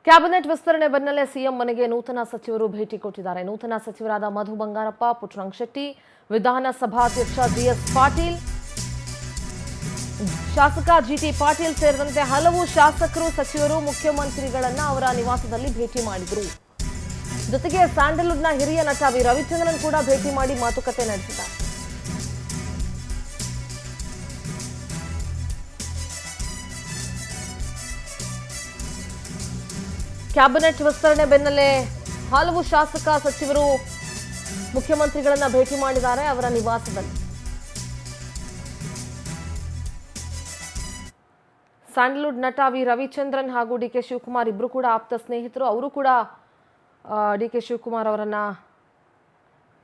Cabinet ವಿಸ್ತರಣೆ ಬೆನ್ನಲ್ಲೇ CM ಮನೆಗೆ ನೂತನ ಸಚಿವರು ಭೇಟಿ ಕೊಟ್ಟಿದ್ದಾರೆ. ನೂತನ ಸಚಿವರಾದ ಮಧು ಬಂಗಾರಪ್ಪ, ಪುಟ್ಟರಂಗ ಶೆಟ್ಟಿ, ವಿಧಾನಸಭಾಧ್ಯಕ್ಷ ಜಿಎಸ್ ಪಾಟೀಲ್, ಶಾಸಕ ಜಿಟಿ ಪಾಟೀಲ್ ಸೇರಿದಂತೆ ಹಲವು ಶಾಸಕರು ಸಚಿವರು ಮುಖ್ಯಮಂತ್ರಿಗಳನ್ನ ಅವರ ನಿವಾಸದಲ್ಲಿ ಭೇಟಿ ಮಾಡಿದರು. ಜೊತೆಗೆ ಸ್ಯಾಂಡಲ್ವುಡ್ನ ಹಿರಿಯ ನಟ ವಿ ರವಿಚಂದ್ರನ್ ಕೂಡ ಭೇಟಿ ಮಾಡಿ ಮಾತುಕತೆ ನಡೆಸಿದ್ದಾರೆ. ಕ್ಯಾಬಿನೆಟ್ ವಿಸ್ತರಣೆ ಬೆನ್ನಲ್ಲೇ ಹಲವು ಶಾಸಕ ಸಚಿವರು ಮುಖ್ಯಮಂತ್ರಿಗಳನ್ನ ಭೇಟಿ ಮಾಡಿದ್ದಾರೆ ಅವರ ನಿವಾಸದಲ್ಲಿ. ಸ್ಯಾಂಡಲ್ವುಡ್ ನಟ ವಿ ರವಿಚಂದ್ರನ್ ಹಾಗೂ ಡಿಕೆ ಶಿವಕುಮಾರ್ ಇಬ್ರು ಕೂಡ ಆಪ್ತ ಸ್ನೇಹಿತರು. ಅವರು ಕೂಡ ಡಿಕೆ ಶಿವಕುಮಾರ್ ಅವರನ್ನ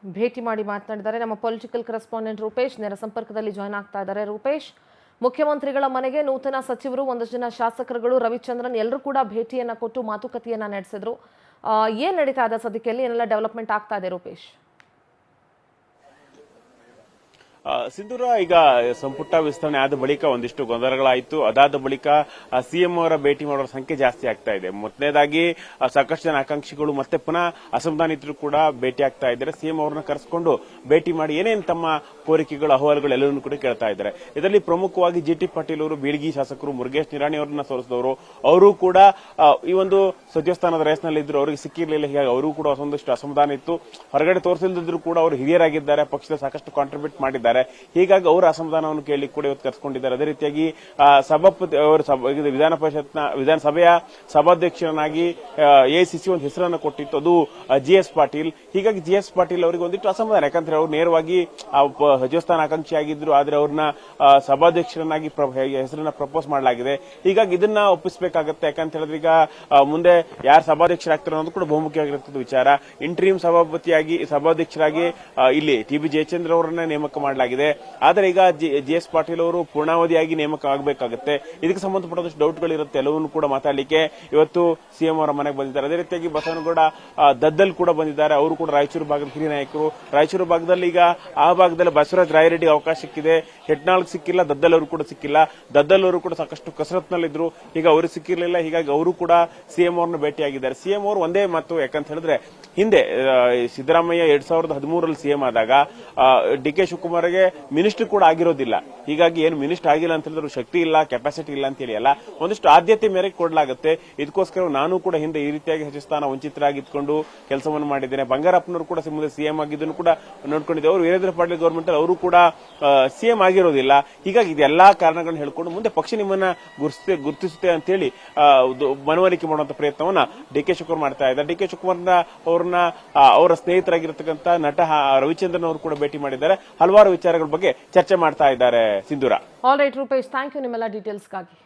ಭೇಟಿ ಮಾಡಿ ಮಾತನಾಡಿದ್ದಾರೆ. ನಮ್ಮ ಪೊಲಿಟಿಕಲ್ ಕರೆಸ್ಪಾಂಡೆಂಟ್ ರೂಪೇಶ್ ನೇರ ಸಂಪರ್ಕದಲ್ಲಿ ಜಾಯ್ನ್ ಆಗ್ತಾ ಇದ್ದಾರೆ. ರೂಪೇಶ್, ಮುಖ್ಯಮಂತ್ರಿಗಳ ಮನೆಗೆ ನೂತನ ಸಚಿವರು, ಒಂದಷ್ಟು ಜನ ಶಾಸಕರುಗಳು, ರವಿಚಂದ್ರನ್ ಎಲ್ಲರೂ ಕೂಡ ಭೇಟಿಯನ್ನ ಕೊಟ್ಟು ಮಾತುಕತೆಯನ್ನ ನಡೆಸಿದ್ರು. ಏನ್ ನಡೀತಾ ಇದೆ ಸದ್ಯಕ್ಕೆ, ಏನೆಲ್ಲ ಡೆವಲಪ್ಮೆಂಟ್ ಆಗ್ತಾ ಇದೆ ರೂಪೇಶ್? ಸಿಂಧೂರ, ಈಗ ಸಂಪುಟ ವಿಸ್ತರಣೆ ಆದ ಬಳಿಕ ಒಂದಿಷ್ಟು ಗೊಂದಲಗಳಾಯಿತು. ಅದಾದ ಬಳಿಕ ಸಿಎಂ ಅವರ ಭೇಟಿ ಮಾಡುವ ಸಂಖ್ಯೆ ಜಾಸ್ತಿ ಆಗ್ತಾ ಇದೆ. ಮೊದಲನೇದಾಗಿ ಸಾಕಷ್ಟು ಜನ ಆಕಾಂಕ್ಷಿಗಳು ಮತ್ತೆ ಪುನಃ ಅಸಮಾಧಾನಿತರು ಕೂಡ ಭೇಟಿ ಆಗ್ತಾ ಇದ್ದಾರೆ. ಸಿಎಂ ಅವರನ್ನ ಕರೆಸಿಕೊಂಡು ಭೇಟಿ ಮಾಡಿ ಏನೇನು ತಮ್ಮ ಕೋರಿಕೆಗಳು, ಅಹವಾಲುಗಳು ಎಲ್ಲವನ್ನೂ ಕೂಡ ಕೇಳ್ತಾ ಇದ್ದಾರೆ. ಇದರಲ್ಲಿ ಪ್ರಮುಖವಾಗಿ ಜಿಟಿ ಪಾಟೀಲ್ ಅವರು, ಬೀಳಗಿ ಶಾಸಕರು, ಮುರುಗೇಶ್ ನಿರಾಣಿ ಅವರನ್ನ ಸೋಲಿಸಿದವರು, ಅವರು ಕೂಡ ಈ ಒಂದು ಸಚಿವ ಸ್ಥಾನದ ರೇಸ್ನಲ್ಲಿ ಇದ್ರು, ಅವರಿಗೆ ಸಿಕ್ಕಿರಲಿಲ್ಲ. ಹೀಗಾಗಿ ಅವರು ಕೂಡ ಒಂದಷ್ಟು ಅಸಮಾಧಾನ ಇತ್ತು. ಹೊರಗಡೆ ತೋರಿಸಿಲ್ಲದಿದ್ರು ಕೂಡ ಅವರು ಹಿರಿಯರಾಗಿದ್ದಾರೆ, ಪಕ್ಷದ ಸಾಕಷ್ಟು ಕಾಂಟ್ರಿಬ್ಯೂಟ್ ಮಾಡಿದ್ದಾರೆ. ಹೀಗಾಗಿ ಅವರ ಅಸಮಾಧಾನವನ್ನು ಕೇಳಲಿಕ್ಕೆ ಕೂಡ ಇವತ್ತು ಕರೆಸಿಕೊಂಡಿದ್ದಾರೆ. ಅದೇ ರೀತಿಯಾಗಿ ಸಭಾಪತಿ ಅವರು ವಿಧಾನ ಪರಿಷತ್ನ ವಿಧಾನಸಭೆಯ ಸಭಾಧ್ಯಕ್ಷರನ್ನಾಗಿ ಎಐಸಿಸಿ ಒಂದು ಹೆಸರನ್ನು ಕೊಟ್ಟಿತ್ತು, ಅದು ಜಿಎಸ್ ಪಾಟೀಲ್. ಹೀಗಾಗಿ ಜಿಎಸ್ ಪಾಟೀಲ್ ಅವರಿಗೆ ಒಂದಿಟ್ಟು ಅಸಮಾಧಾನ, ಯಾಕಂದ್ರೆ ಅವರು ನೇರವಾಗಿ ಸಚಿವ ಸ್ಥಾನ ಆಕಾಂಕ್ಷಿ ಆಗಿದ್ರು, ಆದ್ರೆ ಅವ್ರನ್ನ ಸಭಾಧ್ಯಕ್ಷರನ್ನಾಗಿ ಹೆಸರನ್ನ ಪ್ರಪೋಸ್ ಮಾಡಲಾಗಿದೆ. ಹೀಗಾಗಿ ಇದನ್ನ ಒಪ್ಪಿಸಬೇಕಾಗತ್ತೆ. ಯಾಕಂತ ಹೇಳಿದ್ರೆ ಈಗ ಮುಂದೆ ಯಾರು ಸಭಾಧ್ಯಕ್ಷರಾಗ್ತಾರೆ ಅನ್ನೋದು ಕೂಡ ಬಹುಮುಖ್ಯವಾಗಿರುತ್ತದೆ ವಿಚಾರ. ಇಂಟ್ರೀಮ್ ಸಭಾಧ್ಯಕ್ಷರಾಗಿ ಇಲ್ಲಿ ಟಿ ಬಿ ಜಯಚಂದ್ರ ಅವರನ್ನ ನೇಮಕ ಮಾಡಲಾಗಿದೆ. ಆದರೆ ಈಗ ಜಿಎಸ್ ಪಾಟೀಲ್ ಅವರು ಪೂರ್ಣಾವಧಿಯಾಗಿ ನೇಮಕ ಆಗಬೇಕಾಗುತ್ತೆ. ಇದಕ್ಕೆ ಸಂಬಂಧಪಟ್ಟದಷ್ಟು ಡೌಟ್ಗಳಿರುತ್ತೆ. ಎಲ್ಲವನ್ನೂ ಕೂಡ ಮಾತಾಡಲಿಕ್ಕೆ ಇವತ್ತು ಸಿಎಂ ಅವರ ಮನೆಗೆ ಬಂದಿದ್ದಾರೆ. ಅದೇ ರೀತಿಯಾಗಿ ಬಸವನಗೌಡ ದದ್ದಲ್ ಕೂಡ ಬಂದಿದ್ದಾರೆ. ಅವರು ಕೂಡ ರಾಯಚೂರು ಭಾಗದ ಹಿರಿಯ ನಾಯಕರು. ರಾಯಚೂರು ಭಾಗದಲ್ಲಿ ಈಗ ಆ ಭಾಗದಲ್ಲಿ ಬಸವರಾಜ ರಾಯರೆಡ್ಡಿ ಅವಕಾಶ ಸಿಕ್ಕಿದೆ, ಹೆಟ್ನಾಳ್ ಸಿಕ್ಕಿಲ್ಲ, ದದ್ದಲ್ ಅವರು ಕೂಡ ಸಿಕ್ಕಿಲ್ಲ. ದದ್ದಲ್ ಅವರು ಕೂಡ ಸಾಕಷ್ಟು ಕಸರತ್ನಲ್ಲಿದ್ರು, ಈಗ ಅವರು ಸಿಕ್ಕಿರಲಿಲ್ಲ. ಹೀಗಾಗಿ ಅವರು ಕೂಡ ಸಿಎಂ ಅವರನ್ನು ಭೇಟಿಯಾಗಿದ್ದಾರೆ. ಸಿಎಂ ಅವರು ಒಂದೇ ಮಾತು, ಯಾಕಂತ ಹೇಳಿದ್ರೆ ಹಿಂದೆ ಸಿದ್ದರಾಮಯ್ಯ 2013ರಲ್ಲಿ ಸಿಎಂ ಆದಾಗ ಡಿಕೆ ಶಿವಕುಮಾರ್ಗೆ ಮಿನಿಸ್ಟರ್ ಕೂಡ ಆಗಿರೋದಿಲ್ಲ. ಹೀಗಾಗಿ ಏನು ಮಿನಿಸ್ಟರ್ ಆಗಿಲ್ಲ ಅಂತ ಹೇಳಿದ್ರು ಶಕ್ತಿ ಇಲ್ಲ, ಕೆಪಾಸಿಟಿ ಇಲ್ಲ ಅಂತ ಹೇಳಿ ಅಲ್ಲ, ಒಂದಿಷ್ಟು ಆದ್ಯತೆ ಮೇರೆಗೆ ಕೊಡಲಾಗುತ್ತೆ. ಇದಕ್ಕೋಸ್ಕರ ನಾನು ಕೂಡ ಹಿಂದೆ ಈ ರೀತಿಯಾಗಿ ಹೆಚ್ಚು ಸ್ಥಾನ ವಂಚಿತರಾಗಿದ್ಕೊಂಡು ಕೆಲಸವನ್ನು ಮಾಡಿದ್ದೇನೆ. ಬಂಗಾರಪ್ಪನವರು ಕೂಡ ಮುಂದೆ ಸಿಎಂ ಆಗಿದ್ದನ್ನು ಕೂಡ ನೋಡ್ಕೊಂಡಿದ್ದೆ. ಅವರು ವೀರೇಂದ್ರ ಪಾಟೀಲ್ ಗೌರ್ಮೆಂಟ್ ಅವರು ಕೂಡ ಸಿಎಂ ಆಗಿರೋದಿಲ್ಲ. ಹೀಗಾಗಿ ಇದೆಲ್ಲಾ ಕಾರಣಗಳನ್ನು ಹೇಳ್ಕೊಂಡು ಮುಂದೆ ಪಕ್ಷ ನಿಮ್ಮನ್ನ ಗುರುತಿಸುತ್ತೆ ಅಂತ ಹೇಳಿ ಮನವರಿಕೆ ಮಾಡುವಂತ ಪ್ರಯತ್ನವನ್ನ ಡಿಕೆ ಶಿವಕುಮಾರ್ ಮಾಡ್ತಾ ಇದ್ದಾರೆ. ಡಿಕೆ ಶಿವಕುಮಾರ್ ಅವರನ್ನ ಅವರ ಸ್ನೇಹಿತರಾಗಿರತಕ್ಕಂತ ನಟ ರವಿಚಂದ್ರನ್ ಅವರು ಕೂಡ ಭೇಟಿ ಮಾಡಿದ್ದಾರೆ. ಹಲವಾರು ವಿಚಾರಗಳ ಬಗ್ಗೆ ಚರ್ಚೆ ಮಾಡ್ತಾ ಇದ್ದಾರೆ. Sindhura, all right Rupesh, thank you ನಿಮ್ಮೆಲ್ಲ ಡೀಟೇಲ್ಸ್ಗಾಗಿ.